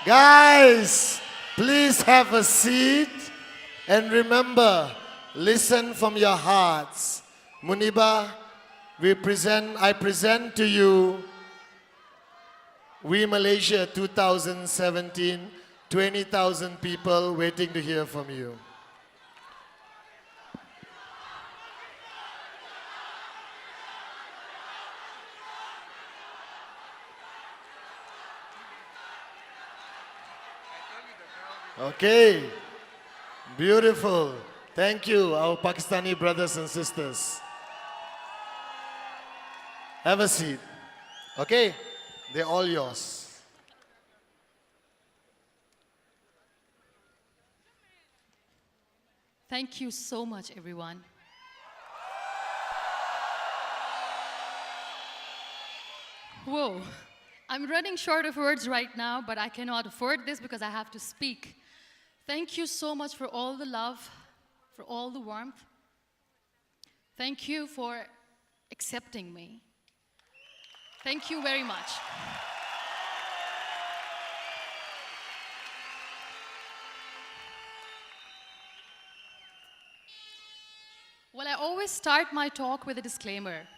Guys, please have a seat and remember, listen from your hearts. Muniba, I present to you We Malaysia 2017, 20,000 people waiting to hear from you. Okay, beautiful. Thank you, our Pakistani brothers and sisters. Have a seat. Okay, they're all yours. Thank you so much, everyone. Whoa, I'm running short of words right now, but I cannot afford this because I have to speak. Thank you so much for all the love, for all the warmth. Thank you for accepting me. Thank you very much. Well, I always start my talk with a disclaimer.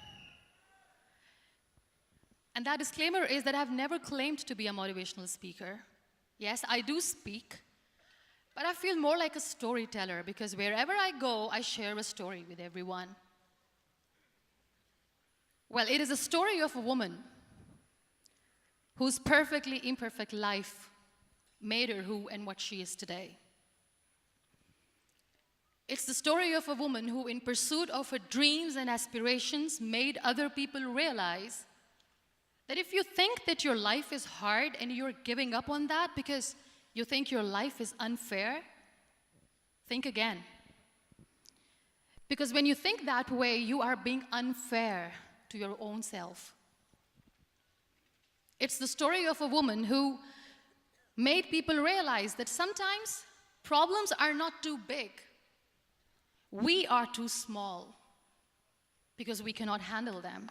And that disclaimer is that I've never claimed to be a motivational speaker. Yes, I do speak, but I feel more like a storyteller because wherever I go, I share a story with everyone. Well, it is a story of a woman whose perfectly imperfect life made her who and what she is today. It's the story of a woman who, in pursuit of her dreams and aspirations, made other people realize that if you think that your life is hard and you're giving up on that because you think your life is unfair, think again. Because when you think that way, you are being unfair to your own self. It's the story of a woman who made people realize that sometimes problems are not too big. We are too small because we cannot handle them.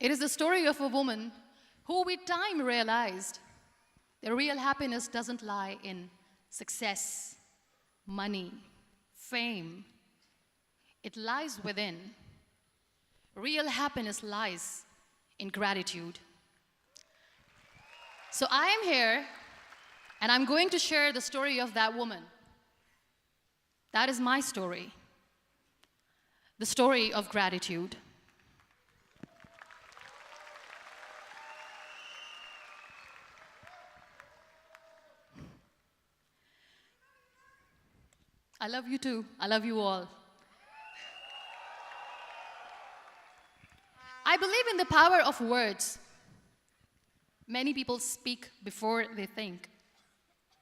It is the story of a woman who with time realized that real happiness doesn't lie in success, money, fame. It lies within. Real happiness lies in gratitude. So I am here, and I'm going to share the story of that woman. That is my story. The story of gratitude. I love you too. I love you all. I believe in the power of words. Many people speak before they think.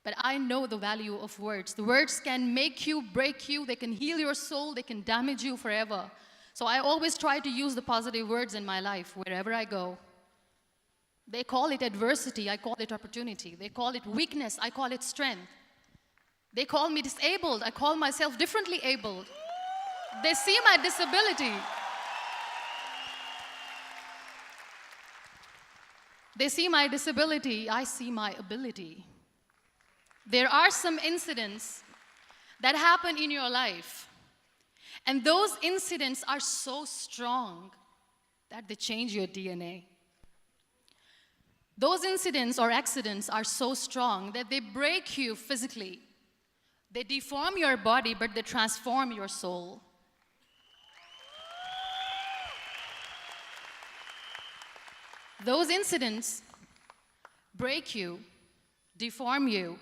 But I know the value of words. The words can make you, break you, they can heal your soul, they can damage you forever. So I always try to use the positive words in my life wherever I go. They call it adversity, I call it opportunity. They call it weakness, I call it strength. They call me disabled, I call myself differently abled. They see my disability. They see my disability, I see my ability. There are some incidents that happen in your life, and those incidents are so strong that they change your DNA. Those incidents or accidents are so strong that they break you physically. They deform your body, but they transform your soul. Those incidents break you, deform you,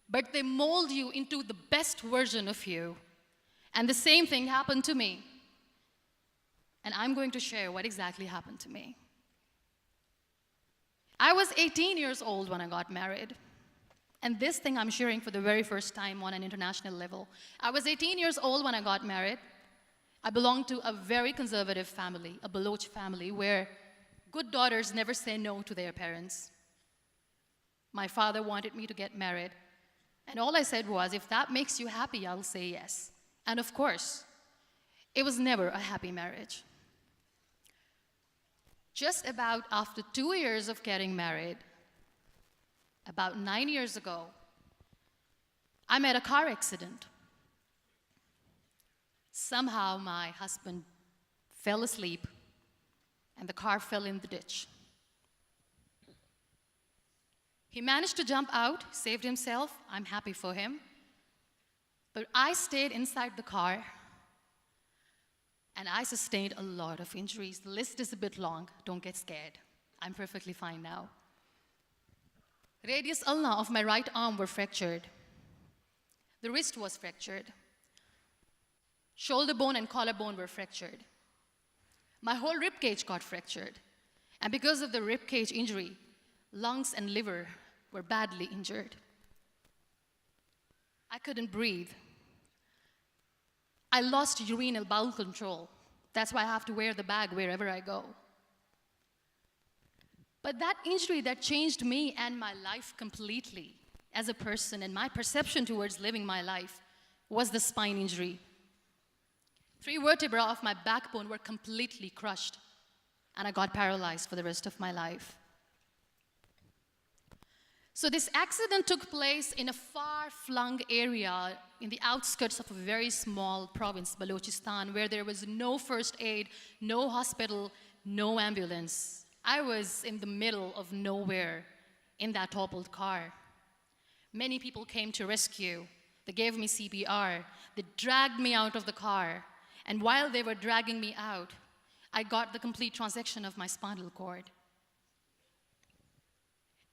but they mold you into the best version of you. And the same thing happened to me. And I'm going to share what exactly happened to me. I was 18 years old when I got married. And this thing I'm sharing for the very first time on an international level. I was 18 years old when I got married. I belonged to a very conservative family, a Baloch family, where good daughters never say no to their parents. My father wanted me to get married. And all I said was, if that makes you happy, I'll say yes. And of course, It was never a happy marriage. Just about after 2 years of getting married, about 9 years ago, I met a car accident. Somehow my husband fell asleep and the car fell in the ditch. He managed to jump out, saved himself. I'm happy for him. But I stayed inside the car and I sustained a lot of injuries. The list is a bit long. Don't get scared. I'm perfectly fine now. Radius ulna of my right arm were fractured. The wrist was fractured. Shoulder bone and collarbone were fractured. My whole rib cage got fractured. And because of the rib cage injury, lungs and liver were badly injured. I couldn't breathe. I lost urinary bowel control. That's why I have to wear the bag wherever I go. But that injury that changed me and my life completely as a person and my perception towards living my life was the spine injury. 3 vertebrae of my backbone were completely crushed, and I got paralyzed for the rest of my life. So this accident took place in a far-flung area in the outskirts of a very small province, Balochistan, where there was no first aid, no hospital, no ambulance. I was in the middle of nowhere in that toppled car. Many people came to rescue. They gave me CPR. They dragged me out of the car. And while they were dragging me out, I got the complete transection of my spinal cord.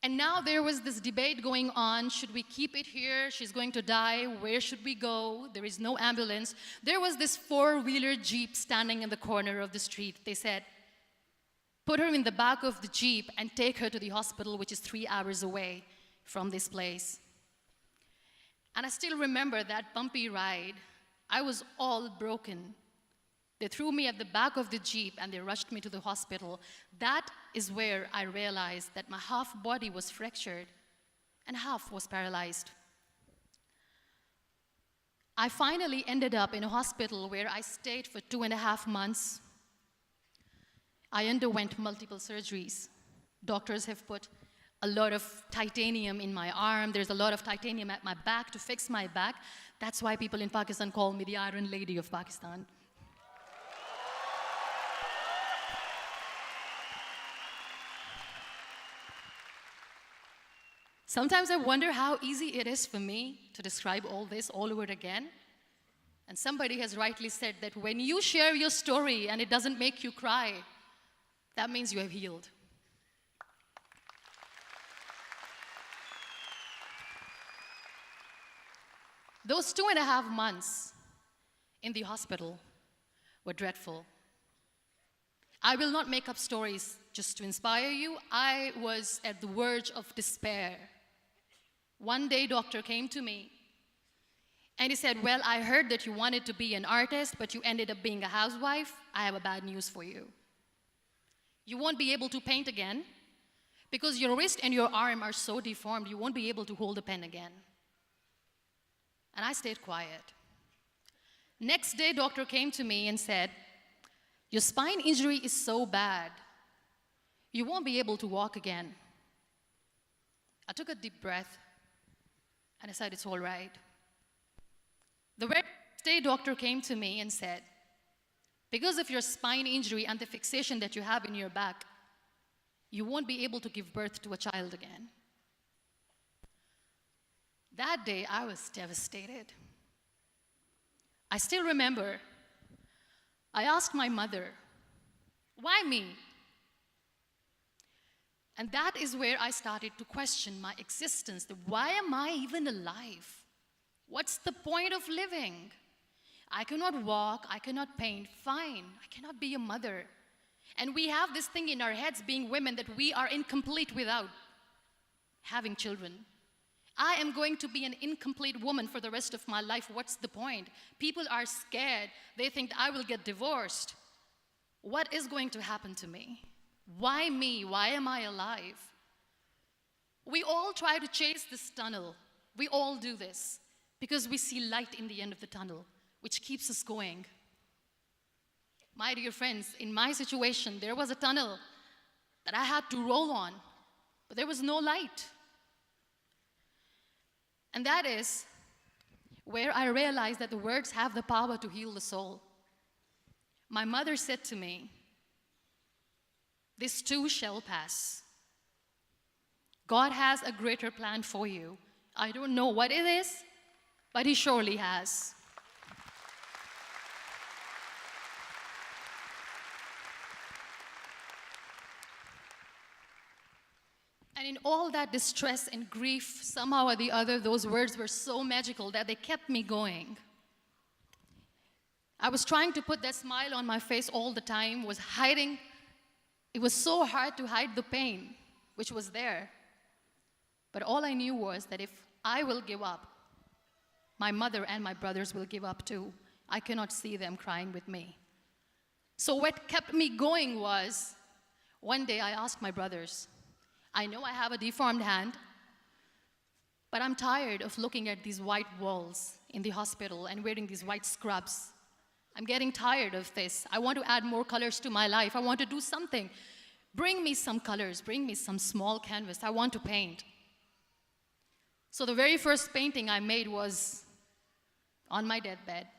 And now there was this debate going on. Should we keep it here? She's going to die. Where should we go? There is no ambulance. There was this 4-wheeler Jeep standing in the corner of the street. They said, put her in the back of the Jeep and take her to the hospital, which is 3 hours away from this place. And I still remember that bumpy ride. I was all broken. They threw me at the back of the Jeep and they rushed me to the hospital. That is where I realized that my half body was fractured and half was paralyzed. I finally ended up in a hospital where I stayed for 2.5 months. I underwent multiple surgeries. Doctors have put a lot of titanium in my arm. There's a lot of titanium at my back to fix my back. That's why people in Pakistan call me the Iron Lady of Pakistan. Sometimes I wonder how easy it is for me to describe all this all over again. And somebody has rightly said that when you share your story and it doesn't make you cry, that means you have healed. Those 2.5 months in the hospital were dreadful. I will not make up stories just to inspire you. I was at the verge of despair. One day, doctor came to me and he said, well, I heard that you wanted to be an artist, but you ended up being a housewife. I have a bad news for you. You won't be able to paint again because your wrist and your arm are so deformed, you won't be able to hold a pen again. And I stayed quiet. Next day, doctor came to me and said, your spine injury is so bad, you won't be able to walk again. I took a deep breath and I said, it's all right. The very next day, doctor came to me and said, because of your spine injury and the fixation that you have in your back, you won't be able to give birth to a child again. That day, I was devastated. I still remember, I asked my mother, why me? And that is where I started to question my existence. Why am I even alive? What's the point of living? I cannot walk, I cannot paint, fine. I cannot be a mother. And we have this thing in our heads, being women, that we are incomplete without having children. I am going to be an incomplete woman for the rest of my life. What's the point? People are scared. They think I will get divorced. What is going to happen to me? Why me? Why am I alive? We all try to chase this tunnel. We all do this because we see light in the end of the tunnel, which keeps us going. My dear friends, in my situation, there was a tunnel that I had to roll on, but there was no light. And that is where I realized that the words have the power to heal the soul. My mother said to me, "This too shall pass. God has a greater plan for you. I don't know what it is, but He surely has." And in all that distress and grief, somehow or the other, those words were so magical that they kept me going. I was trying to put that smile on my face all the time, was hiding. It was so hard to hide the pain, which was there. But all I knew was that if I will give up, my mother and my brothers will give up too. I cannot see them crying with me. So what kept me going was, one day I asked my brothers, "I know I have a deformed hand, but I'm tired of looking at these white walls in the hospital and wearing these white scrubs. I'm getting tired of this. I want to add more colors to my life. I want to do something. Bring me some colors. Bring me some small canvas. I want to paint." So the very first painting I made was on my deathbed,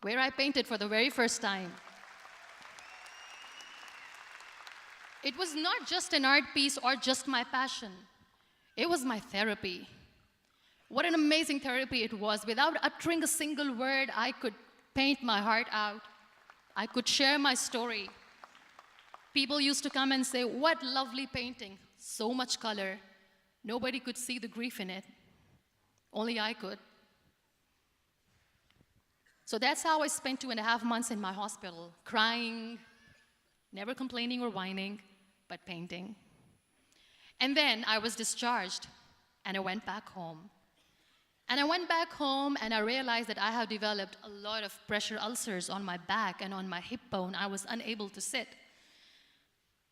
where I painted for the very first time. It was not just an art piece or just my passion. It was my therapy. What an amazing therapy it was. Without uttering a single word, I could paint my heart out. I could share my story. People used to come and say, "What lovely painting, so much color." Nobody could see the grief in it. Only I could. So that's how I spent 2.5 months in my hospital, crying, never complaining or whining, but painting. And then I was discharged, and I went back home. And I went back home, and I realized that I have developed a lot of pressure ulcers on my back and on my hip bone. I was unable to sit.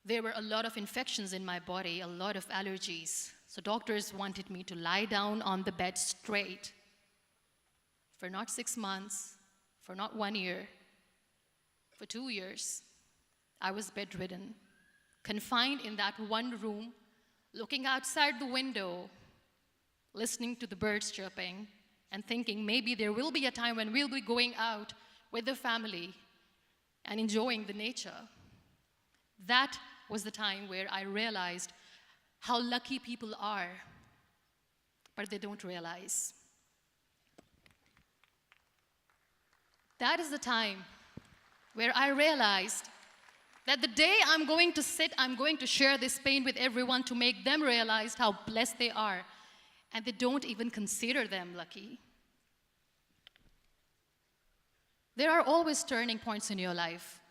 There were a lot of infections in my body, a lot of allergies. So doctors wanted me to lie down on the bed straight for not 6 months, for not 1 year, for 2 years. I was bedridden, confined in that one room, looking outside the window, listening to the birds chirping, and thinking maybe there will be a time when we'll be going out with the family and enjoying the nature. That was the time where I realized how lucky people are, but they don't realize. That is the time where I realized that the day I'm going to sit, I'm going to share this pain with everyone to make them realize how blessed they are, and they don't even consider them lucky. There are always turning points in your life.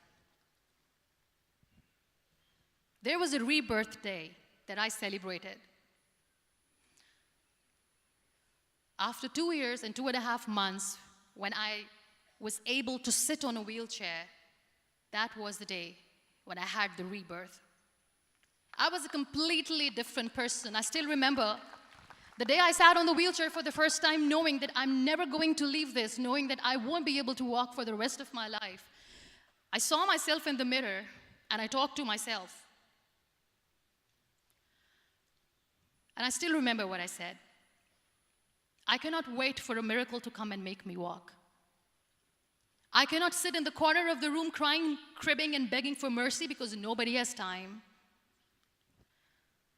There was a rebirth day that I celebrated. After 2 years and 2.5 months, when I was able to sit on a wheelchair, that was the day when I had the rebirth. I was a completely different person. I still remember the day I sat on the wheelchair for the first time, knowing that I'm never going to leave this, knowing that I won't be able to walk for the rest of my life. I saw myself in the mirror, and I talked to myself. And I still remember what I said. I cannot wait for a miracle to come and make me walk. I cannot sit in the corner of the room crying, cribbing, and begging for mercy because nobody has time.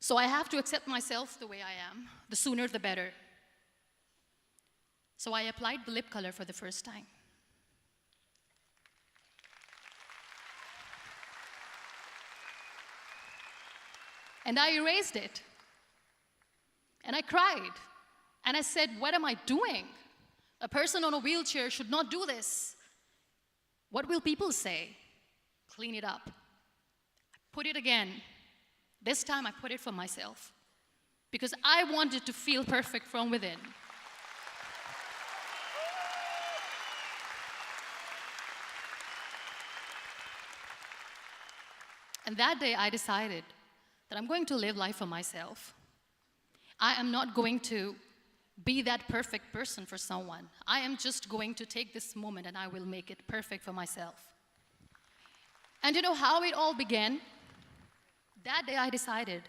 So I have to accept myself the way I am. The sooner, the better. So I applied the lip color for the first time. And I erased it. And I cried. And I said, "What am I doing? A person on a wheelchair should not do this. What will people say?" Clean it up. Put it again. This time I put it for myself, because I wanted to feel perfect from within. And that day I decided that I'm going to live life for myself. I am not going to be that perfect person for someone. I am just going to take this moment and I will make it perfect for myself. And you know how it all began? That day I decided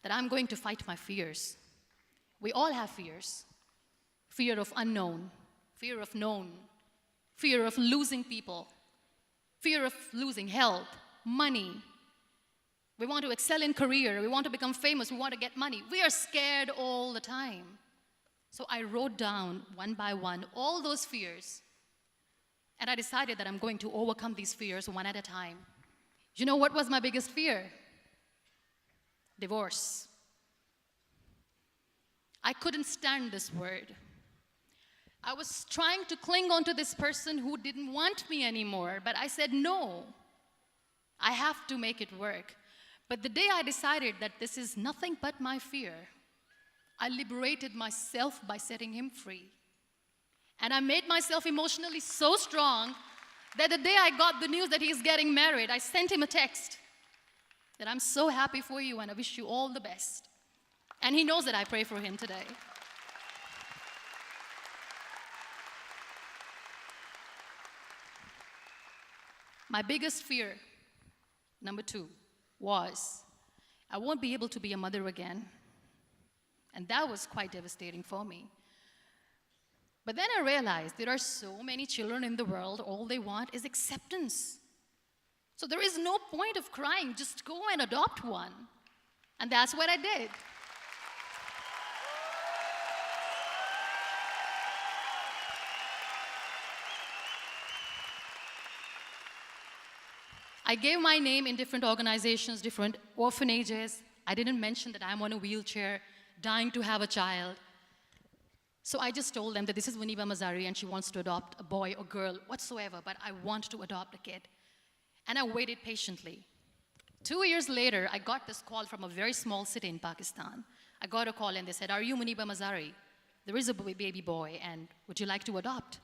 that I'm going to fight my fears. We all have fears. Fear of unknown, fear of known, fear of losing people, fear of losing help, money. We want to excel in career, we want to become famous, we want to get money. We are scared all the time. So I wrote down one by one all those fears, and I decided that I'm going to overcome these fears one at a time. You know what was my biggest fear? Divorce. I couldn't stand this word. I was trying to cling on to this person who didn't want me anymore, but I said, no, I have to make it work. But the day I decided that this is nothing but my fear, I liberated myself by setting him free. And I made myself emotionally so strong that the day I got the news that he's getting married, I sent him a text that I'm so happy for you and I wish you all the best. And he knows that I pray for him today. My biggest fear, number 2, was I won't be able to be a mother again. And that was quite devastating for me. But then I realized there are so many children in the world, all they want is acceptance. So there is no point of crying, just go and adopt one. And that's what I did. I gave my name in different organizations, different orphanages. I didn't mention that I'm on a wheelchair, dying to have a child. So I just told them that this is Muniba Mazari and she wants to adopt a boy or girl, whatsoever, but I want to adopt a kid. And I waited patiently. 2 years later, I got this call from a very small city in Pakistan. I got a call and they said, are you Muniba Mazari? There is a baby boy and would you like to adopt?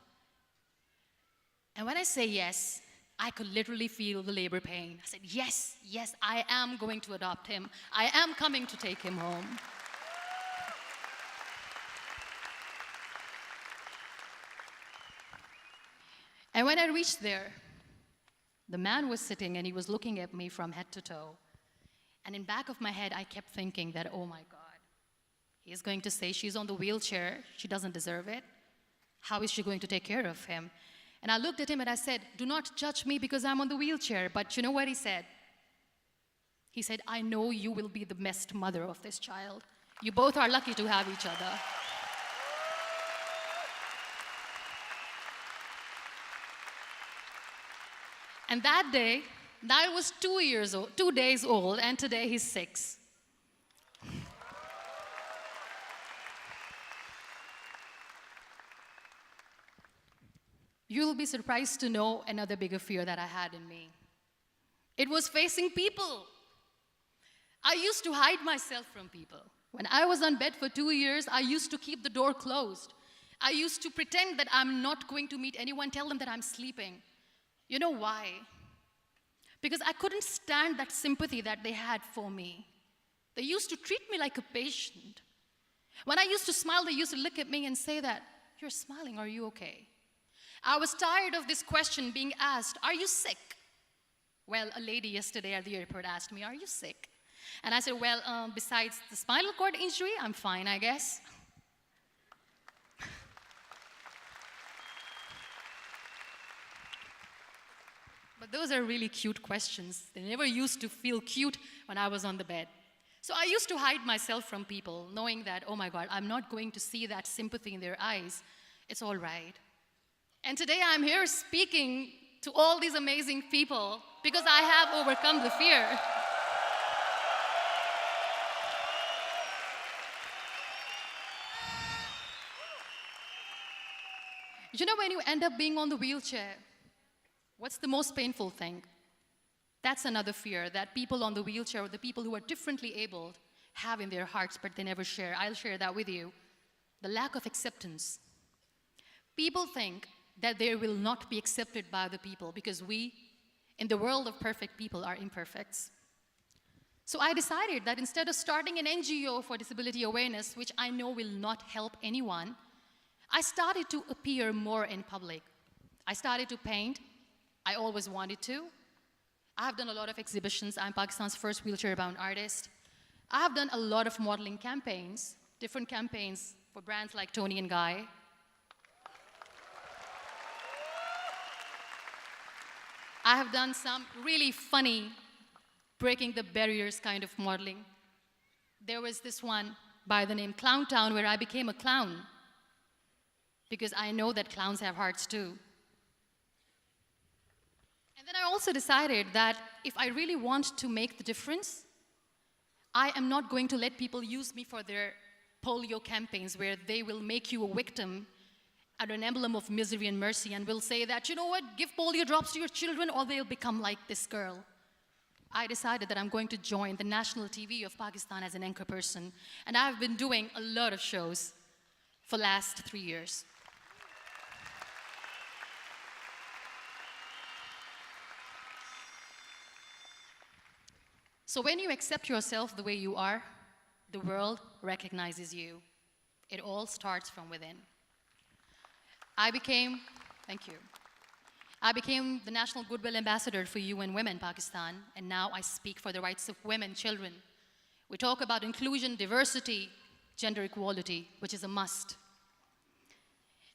And when I say yes, I could literally feel the labor pain. I said, yes, yes, I am going to adopt him. I am coming to take him home. And when I reached there, the man was sitting and he was looking at me from head to toe. And in back of my head, I kept thinking that, oh my God, he's going to say she's on the wheelchair, she doesn't deserve it. How is she going to take care of him? And I looked at him and I said, do not judge me because I'm on the wheelchair. But you know what he said? He said, I know you will be the best mother of this child. You both are lucky to have each other. And that day, I was 2 days old, and today he's 6. You'll be surprised to know another bigger fear that I had in me. It was facing people. I used to hide myself from people. When I was on bed for 2 years, I used to keep the door closed. I used to pretend that I'm not going to meet anyone, tell them that I'm sleeping. You know why? Because I couldn't stand that sympathy that they had for me. They used to treat me like a patient. When I used to smile, they used to look at me and say that, you're smiling, are you okay? I was tired of this question being asked, are you sick? Well, a lady yesterday at the airport asked me, are you sick? And I said, well, besides the spinal cord injury, I'm fine, I guess. But those are really cute questions. They never used to feel cute when I was on the bed. So I used to hide myself from people, knowing that, oh my God, I'm not going to see that sympathy in their eyes. It's all right. And today I'm here speaking to all these amazing people because I have overcome the fear. You know, when you end up being on the wheelchair, what's the most painful thing? That's another fear that people on the wheelchair, or the people who are differently abled, have in their hearts, but they never share. I'll share that with you. The lack of acceptance. People think that they will not be accepted by the people because we, in the world of perfect people, are imperfects. So I decided that instead of starting an NGO for disability awareness, which I know will not help anyone, I started to appear more in public. I started to paint. I always wanted to. I have done a lot of exhibitions. I'm Pakistan's first wheelchair-bound artist. I have done a lot of modeling campaigns, different campaigns for brands like Toni and Guy. I have done some really funny, breaking the barriers kind of modeling. There was this one by the name Clown Town where I became a clown because I know that clowns have hearts too. And then I also decided that if I really want to make the difference, I am not going to let people use me for their polio campaigns where they will make you a victim and an emblem of misery and mercy and will say that, you know what, give polio drops to your children or they'll become like this girl. I decided that I'm going to join the national TV of Pakistan as an anchor person. And I've been doing a lot of shows for the last 3 years. So when you accept yourself the way you are, the world recognizes you. It all starts from within. Thank you. I became the National Goodwill Ambassador for UN Women Pakistan, and now I speak for the rights of women, children. We talk about inclusion, diversity, gender equality, which is a must.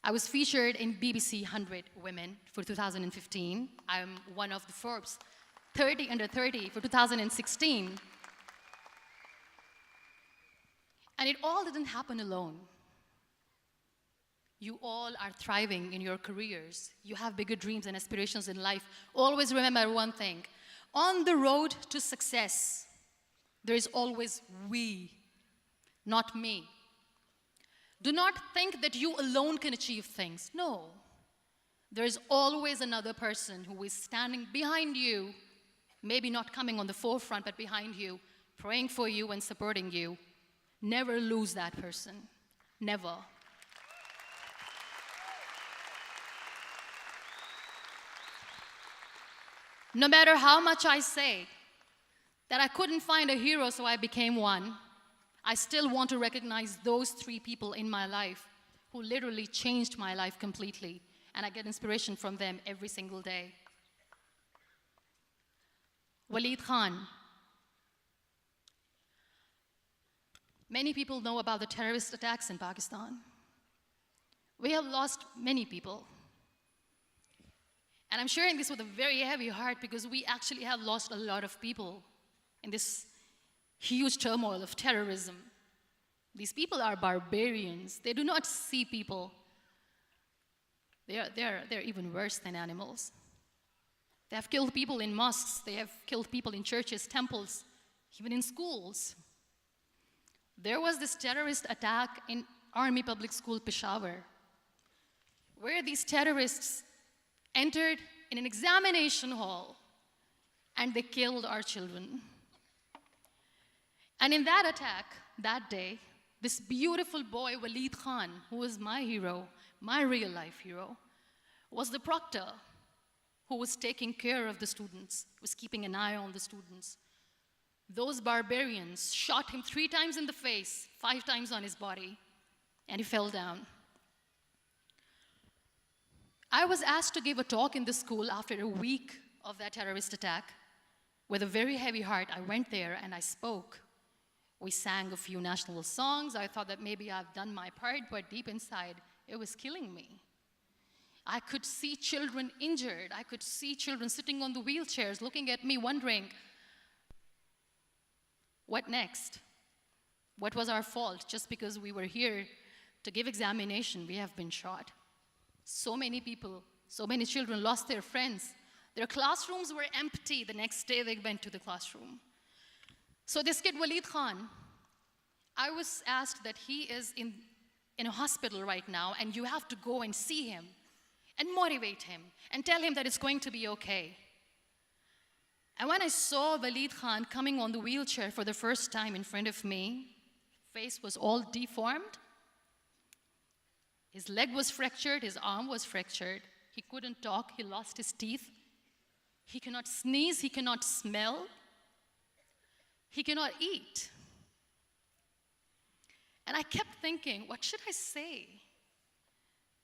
I was featured in BBC 100 Women for 2015. I'm one of the Forbes 30 under 30 for 2016. And it all didn't happen alone. You all are thriving in your careers. You have bigger dreams and aspirations in life. Always remember one thing. On the road to success, there is always we, not me. Do not think that you alone can achieve things. No. There is always another person who is standing behind you, maybe not coming on the forefront, but behind you, praying for you and supporting you. Never lose that person. Never. No matter how much I say that I couldn't find a hero, so I became one, I still want to recognize those 3 people in my life who literally changed my life completely, and I get inspiration from them every single day. Waleed Khan. Many people know about the terrorist attacks in Pakistan. We have lost many people. And I'm sharing this with a very heavy heart because we actually have lost a lot of people in this huge turmoil of terrorism. These people are barbarians. They do not see people. They're even worse than animals. They have killed people in mosques. They have killed people in churches, temples, even in schools. There was this terrorist attack in Army Public School, Peshawar, where these terrorists entered in an examination hall and they killed our children. And in that attack, that day, this beautiful boy, Waleed Khan, who was my hero, my real life hero, was the proctor who was taking care of the students, was keeping an eye on the students. Those barbarians shot him 3 times in the face, 5 times on his body, and he fell down. I was asked to give a talk in the school after a week of that terrorist attack. With a very heavy heart, I went there and I spoke. We sang a few national songs. I thought that maybe I've done my part, but deep inside, it was killing me. I could see children injured. I could see children sitting on the wheelchairs looking at me wondering, what next? What was our fault? Just because we were here to give examination, we have been shot. So many people, so many children lost their friends. Their classrooms were empty. The next day they went to the classroom. So this kid, Waleed Khan, I was asked that he is in a hospital right now and you have to go and see him and motivate him and tell him that it's going to be okay. And when I saw Waleed Khan coming on the wheelchair for the first time in front of me, face was all deformed. His leg was fractured, his arm was fractured. He couldn't talk, he lost his teeth. He cannot sneeze, he cannot smell. He cannot eat. And I kept thinking, what should I say?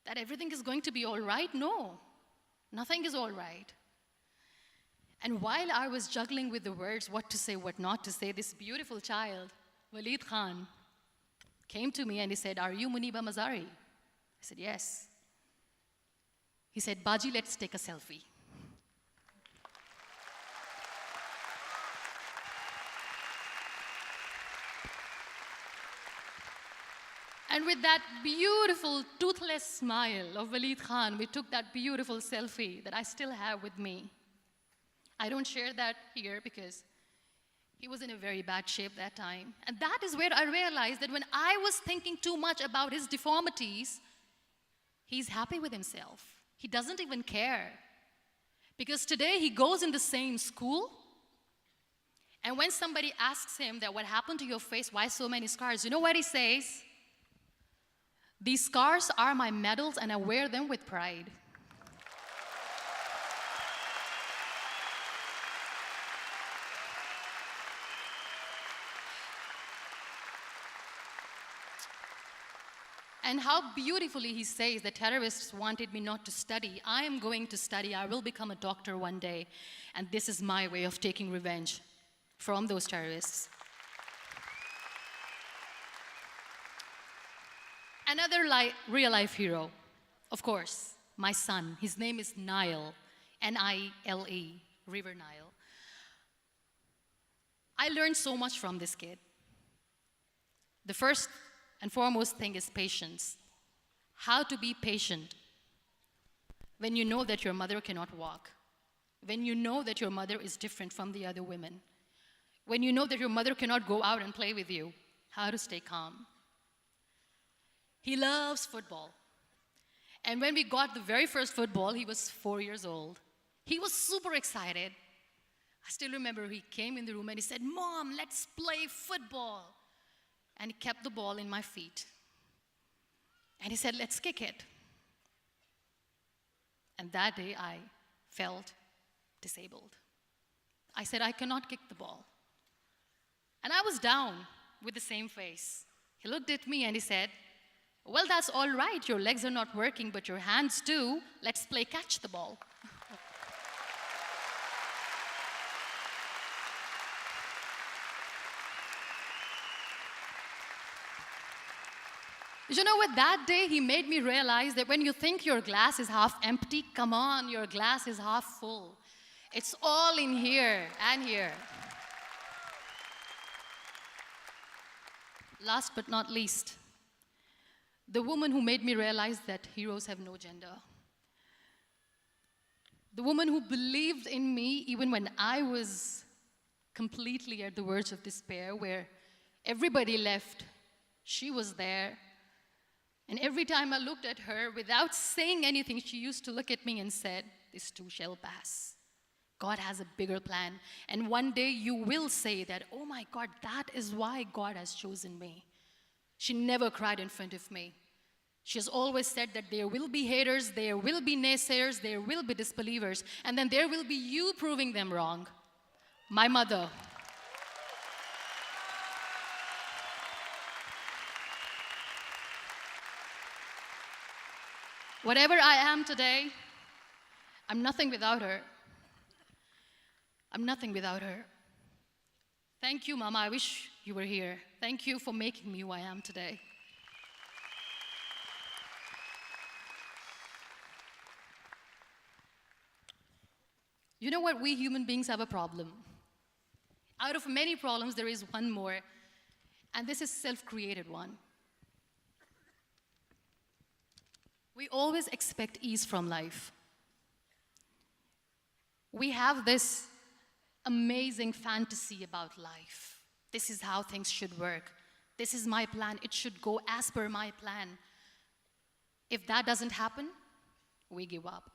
That everything is going to be all right? No, nothing is all right. And while I was juggling with the words, what to say, what not to say, this beautiful child, Walid Khan, came to me and he said, "Are you Muniba Mazari?" I said, "Yes." He said, "Baji, let's take a selfie." And with that beautiful, toothless smile of Walid Khan, we took that beautiful selfie that I still have with me. I don't share that here because he was in a very bad shape that time. And that is where I realized that when I was thinking too much about his deformities, he's happy with himself. He doesn't even care. Because today he goes in the same school, and when somebody asks him that what happened to your face, why so many scars, you know what he says? "These scars are my medals and I wear them with pride." And how beautifully he says, "The terrorists wanted me not to study. I am going to study. I will become a doctor one day. And this is my way of taking revenge from those terrorists." Another real-life hero, of course, my son. His name is Nile, N-I-L-E, River Nile. I learned so much from this kid. The first and foremost thing is patience. How to be patient when you know that your mother cannot walk, when you know that your mother is different from the other women, when you know that your mother cannot go out and play with you, how to stay calm. He loves football. And when we got the very first football, he was 4 years old. He was super excited. I still remember he came in the room and he said, "Mom, let's play football." And he kept the ball in my feet. And he said, "Let's kick it." And that day I felt disabled. I said, "I cannot kick the ball." And I was down with the same face. He looked at me and he said, "Well, that's all right. Your legs are not working, but your hands do. Let's play catch the ball." You know what? That day he made me realize that when you think your glass is half empty, come on, your glass is half full. It's all in here and here. Last but not least, the woman who made me realize that heroes have no gender. The woman who believed in me even when I was completely at the verge of despair, where everybody left, she was there. And every time I looked at her, without saying anything, she used to look at me and said, "This too shall pass. God has a bigger plan. And one day you will say that, oh my God, that is why God has chosen me." She never cried in front of me. She has always said that there will be haters, there will be naysayers, there will be disbelievers, and then there will be you proving them wrong. My mother. Whatever I am today, I'm nothing without her. I'm nothing without her. Thank you, Mama. I wish you were here. Thank you for making me who I am today. You know what? We human beings have a problem. Out of many problems, there is one more, and this is self-created one. We always expect ease from life. We have this amazing fantasy about life. This is how things should work. This is my plan. It should go as per my plan. If that doesn't happen, we give up.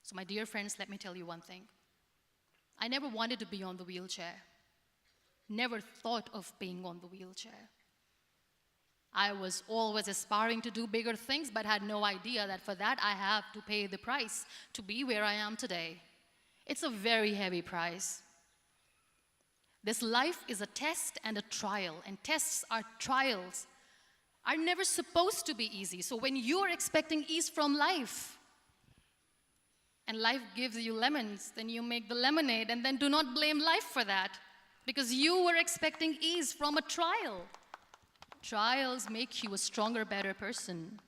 So my dear friends, let me tell you one thing. I never wanted to be on the wheelchair. Never thought of being on the wheelchair. I was always aspiring to do bigger things, but had no idea that for that I have to pay the price to be where I am today. It's a very heavy price. This life is a test and a trial, and tests are trials are never supposed to be easy. So when you're expecting ease from life, and life gives you lemons, then you make the lemonade, and then do not blame life for that, because you were expecting ease from a trial. Trials make you a stronger, better person.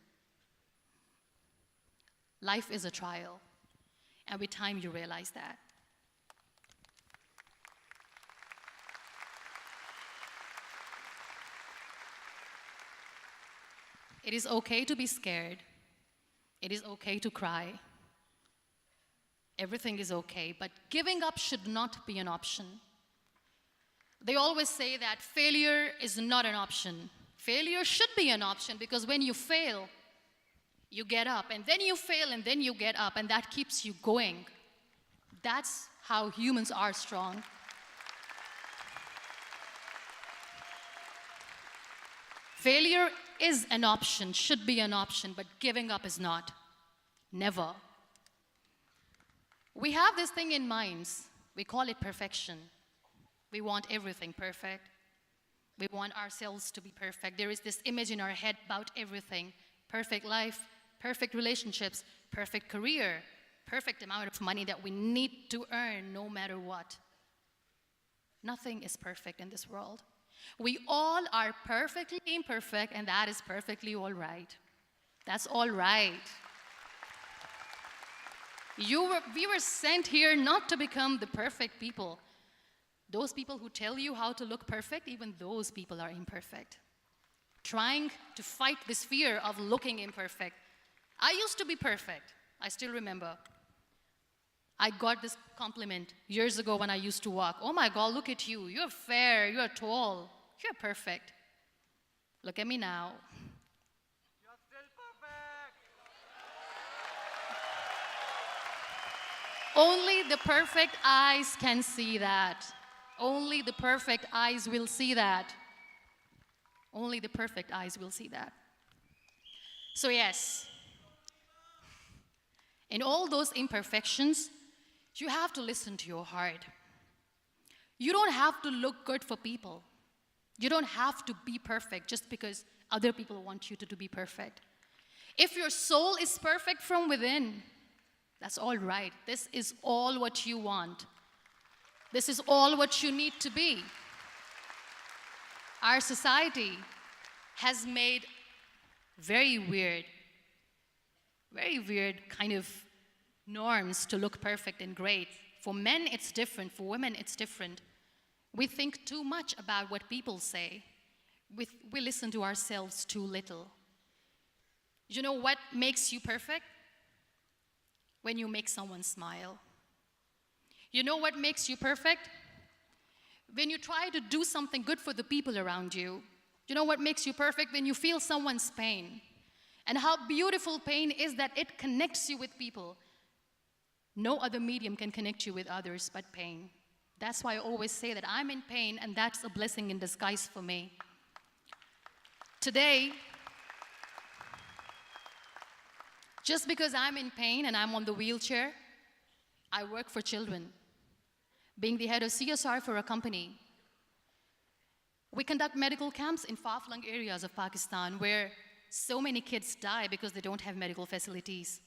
Life is a trial, and with time you realize that. It is okay to be scared. It is okay to cry. Everything is okay, but giving up should not be an option. They always say that failure is not an option. Failure should be an option, because when you fail, you get up, and then you fail, and then you get up, and that keeps you going. That's how humans are strong. Failure is an option, should be an option, but giving up is not. Never. We have this thing in minds. We call it perfection. We want everything perfect. We want ourselves to be perfect. There is this image in our head about everything. Perfect life, perfect relationships, perfect career, perfect amount of money that we need to earn no matter what. Nothing is perfect in this world. We all are perfectly imperfect, and that is perfectly all right. That's all right. We were sent here not to become the perfect people. Those people who tell you how to look perfect, even those people are imperfect. Trying to fight this fear of looking imperfect. I used to be perfect. I still remember. I got this compliment years ago when I used to walk. Oh my God, look at you. You're fair, you're tall, you're perfect. Look at me now. You're still perfect. Only the perfect eyes can see that. Only the perfect eyes will see that. Only the perfect eyes will see that. So yes, in all those imperfections, you have to listen to your heart. You don't have to look good for people. You don't have to be perfect just because other people want you to be perfect. If your soul is perfect from within, that's all right. This is all what you want. This is all what you need to be. Our society has made very weird kind of norms to look perfect and great. For men, it's different. For women, it's different. We think too much about what people say. We listen to ourselves too little. You know what makes you perfect? When you make someone smile. You know what makes you perfect? When you try to do something good for the people around you. You know what makes you perfect? When you feel someone's pain. And how beautiful pain is that it connects you with people. No other medium can connect you with others but pain. That's why I always say that I'm in pain, and that's a blessing in disguise for me. Today, just because I'm in pain and I'm on the wheelchair, I work for children. Being the head of CSR for a company, we conduct medical camps in far-flung areas of Pakistan where so many kids die because they don't have medical facilities.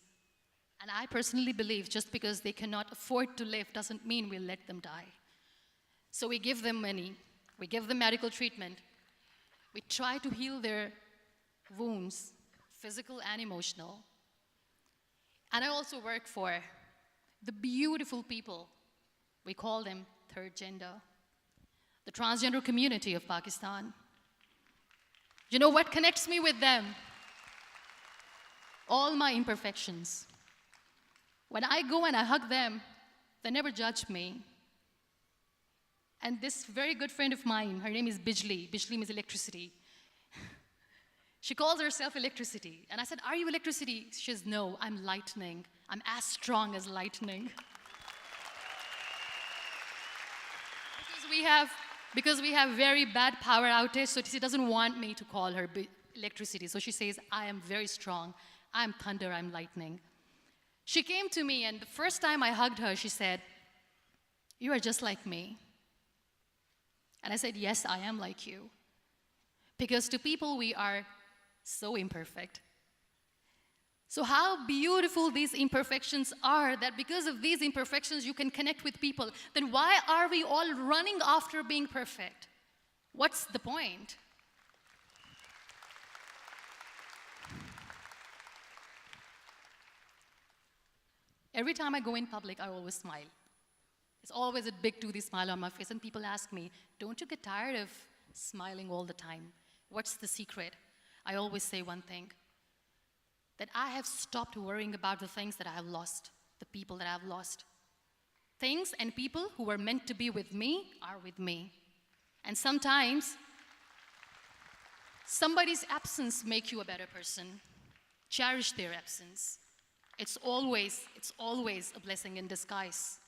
And I personally believe just because they cannot afford to live doesn't mean we'll let them die. So we give them money, we give them medical treatment, we try to heal their wounds, physical and emotional. And I also work for the beautiful people, we call them third gender, the transgender community of Pakistan. You know what connects me with them? All my imperfections. When I go and I hug them, they never judge me. And this very good friend of mine, her name is Bijli. Bijli means electricity. She calls herself electricity. And I said, are you electricity? She says, no, I'm lightning. I'm as strong as lightning. Because we have very bad power outage, so she doesn't want me to call her electricity. So she says, I am very strong. I'm thunder, I'm lightning. She came to me, and the first time I hugged her, she said, you are just like me. And I said, yes, I am like you. Because to people, we are so imperfect. So how beautiful these imperfections are, that because of these imperfections you can connect with people. Then why are we all running after being perfect? What's the point? Every time I go in public, I always smile. It's always a big toothy smile on my face, and people ask me, don't you get tired of smiling all the time? What's the secret? I always say one thing, that I have stopped worrying about the things that I have lost, the people that I have lost. Things and people who were meant to be with me are with me. And sometimes, somebody's absence makes you a better person. Cherish their absence. It's always a blessing in disguise.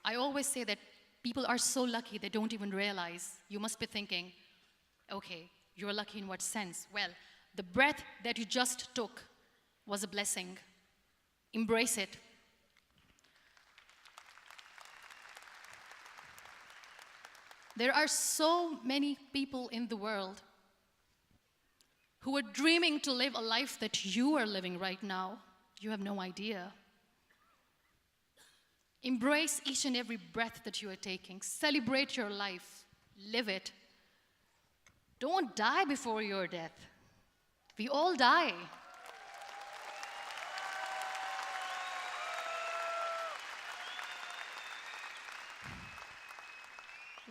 I always say that people are so lucky they don't even realize. You must be thinking, okay, you're lucky in what sense? Well, the breath that you just took was a blessing. Embrace it. There are so many people in the world who are dreaming to live a life that you are living right now. You have no idea. Embrace each and every breath that you are taking. Celebrate your life. Live it. Don't die before your death. We all die.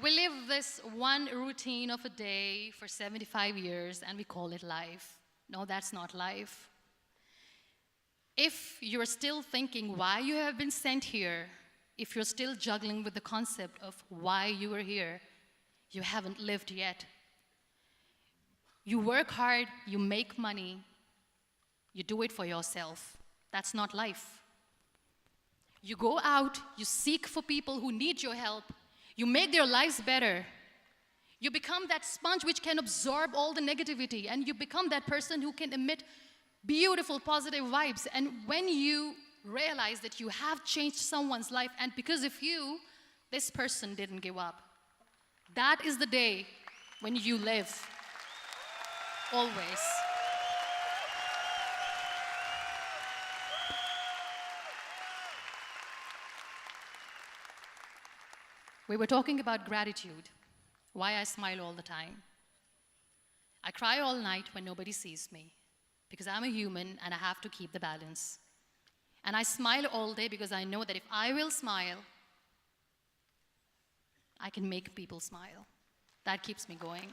We live this one routine of a day for 75 years and we call it life. No, that's not life. If you're still thinking why you have been sent here, if you're still juggling with the concept of why you are here, you haven't lived yet. You work hard, you make money, you do it for yourself. That's not life. You go out, you seek for people who need your help, you make their lives better. You become that sponge which can absorb all the negativity, and you become that person who can emit beautiful, positive vibes. And when you realize that you have changed someone's life, and because of you, this person didn't give up, that is the day when you live. Always. We were talking about gratitude, why I smile all the time. I cry all night when nobody sees me, because I'm a human and I have to keep the balance. And I smile all day because I know that if I will smile, I can make people smile. That keeps me going.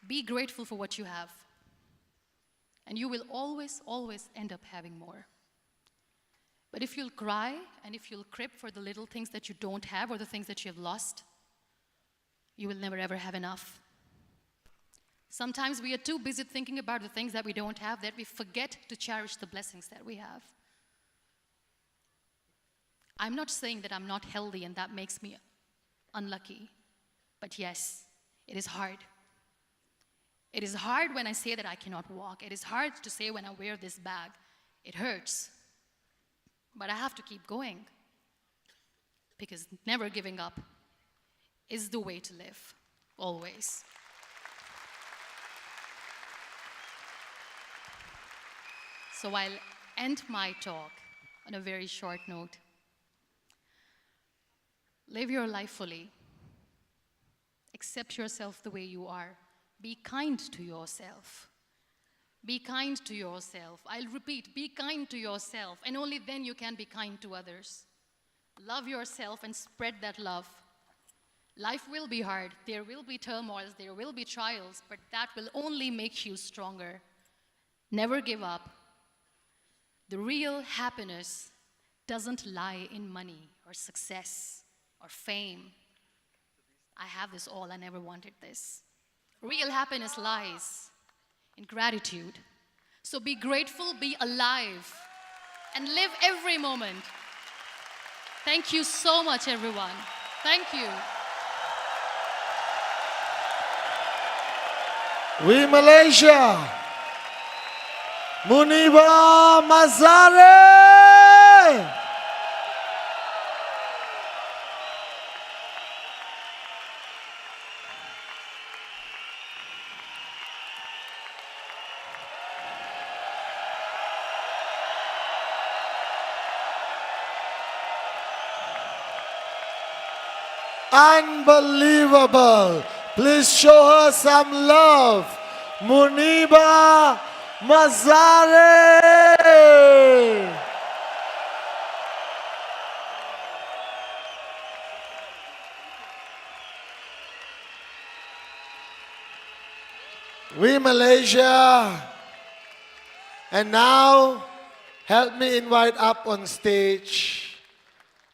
Be grateful for what you have, and you will always, always end up having more. But if you'll cry and if you'll crib for the little things that you don't have or the things that you have lost, you will never ever have enough. Sometimes we are too busy thinking about the things that we don't have that we forget to cherish the blessings that we have. I'm not saying that I'm not healthy and that makes me unlucky, but yes, it is hard. It is hard when I say that I cannot walk. It is hard to say when I wear this bag. It hurts. But I have to keep going, because never giving up is the way to live, always. So I'll end my talk on a very short note. Live your life fully. Accept yourself the way you are. Be kind to yourself. Be kind to yourself. I'll repeat, be kind to yourself, and only then you can be kind to others. Love yourself and spread that love. Life will be hard. There will be turmoils, there will be trials, but that will only make you stronger. Never give up. The real happiness doesn't lie in money or success or fame. I have this all, I never wanted this. Real happiness lies in gratitude. So be grateful, be alive, and live every moment. Thank you so much, everyone. Thank you. We Malaysia. Muniba Mazari. Unbelievable. Please show her some love. Muniba Mazari. We Malaysia. And now, help me invite up on stage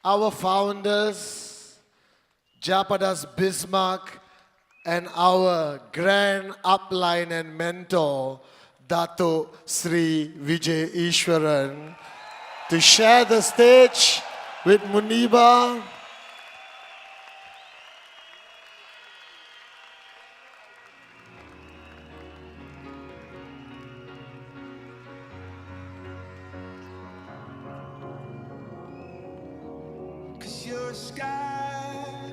our founders, Japadas Bismarck, and our grand upline and mentor, Dato Sri Vijay Ishwaran, to share the stage with Muniba.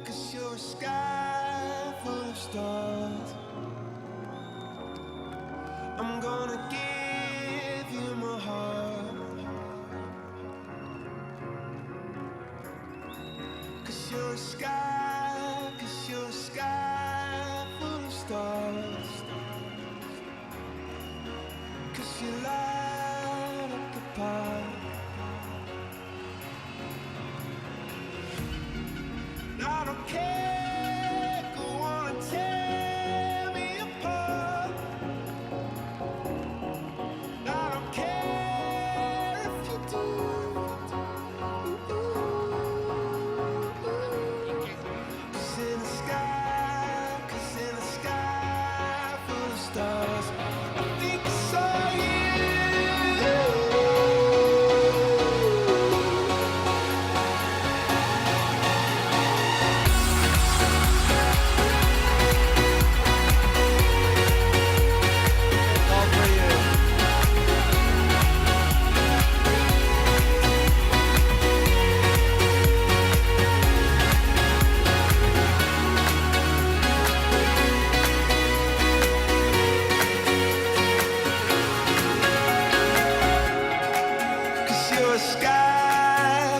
Cause you're a sky full of stars. I'm gonna give you my heart. Cause you're a sky full of stars. Cause you light up the path. I don't care, go on and tear me apart. I don't care if you do. Cause in the sky full of stars, I think I saw you.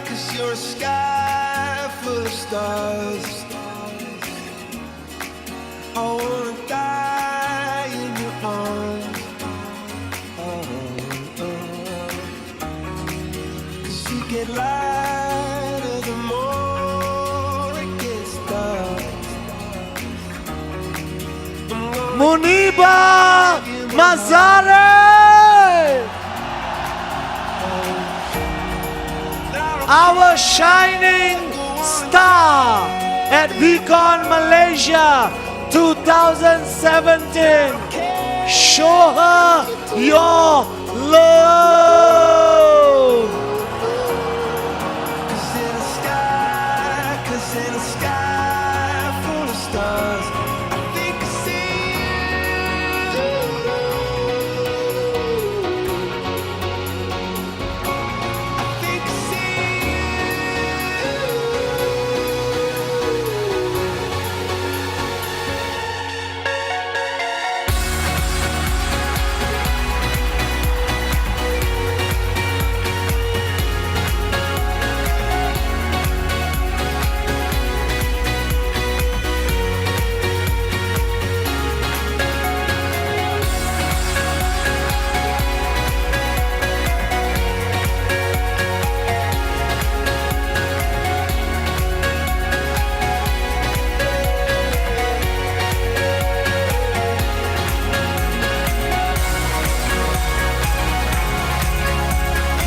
Cause you're a sky full of stars. I wanna die in your arms. Cause you get lighter the more it gets dark. Muniba Mazari. Our shining star at VCon Malaysia 2017. Show her your love. Cause in the sky full of stars, I think I see you. I think I see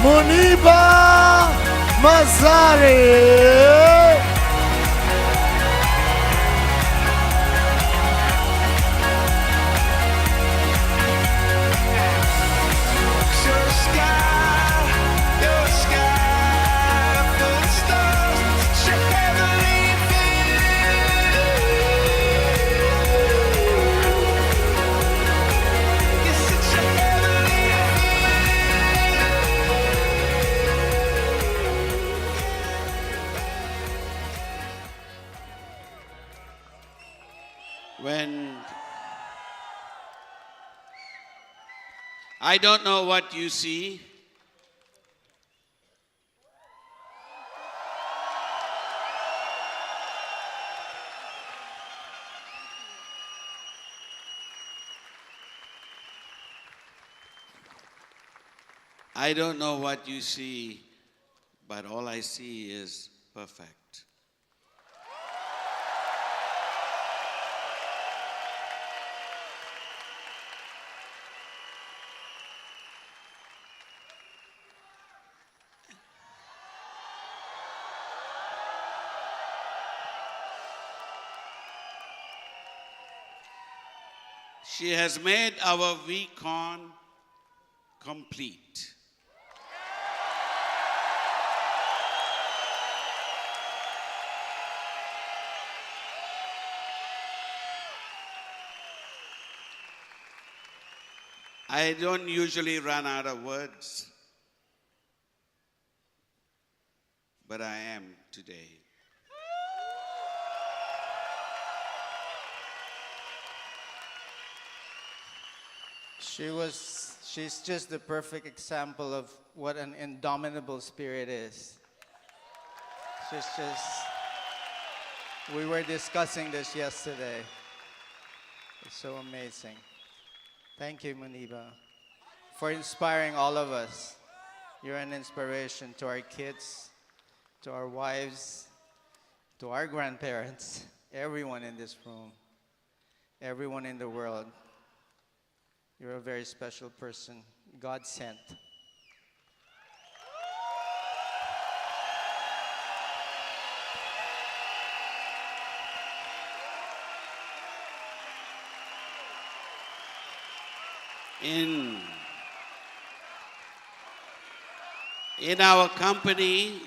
Muniba Mazari. you're a sky full of stars. Such a heavenly feeling. You're such a heavenly When I don't know what you see, I don't know what you see, but all I see is perfect. She has made our VCon complete. I don't usually run out of words, but I am today. She's just the perfect example of what an indomitable spirit is. She's just, we were discussing this yesterday. It's so amazing. Thank you, Muniba, for inspiring all of us. You're an inspiration to our kids, to our wives, to our grandparents, everyone in this room, everyone in the world. You're a very special person, God sent. In our company,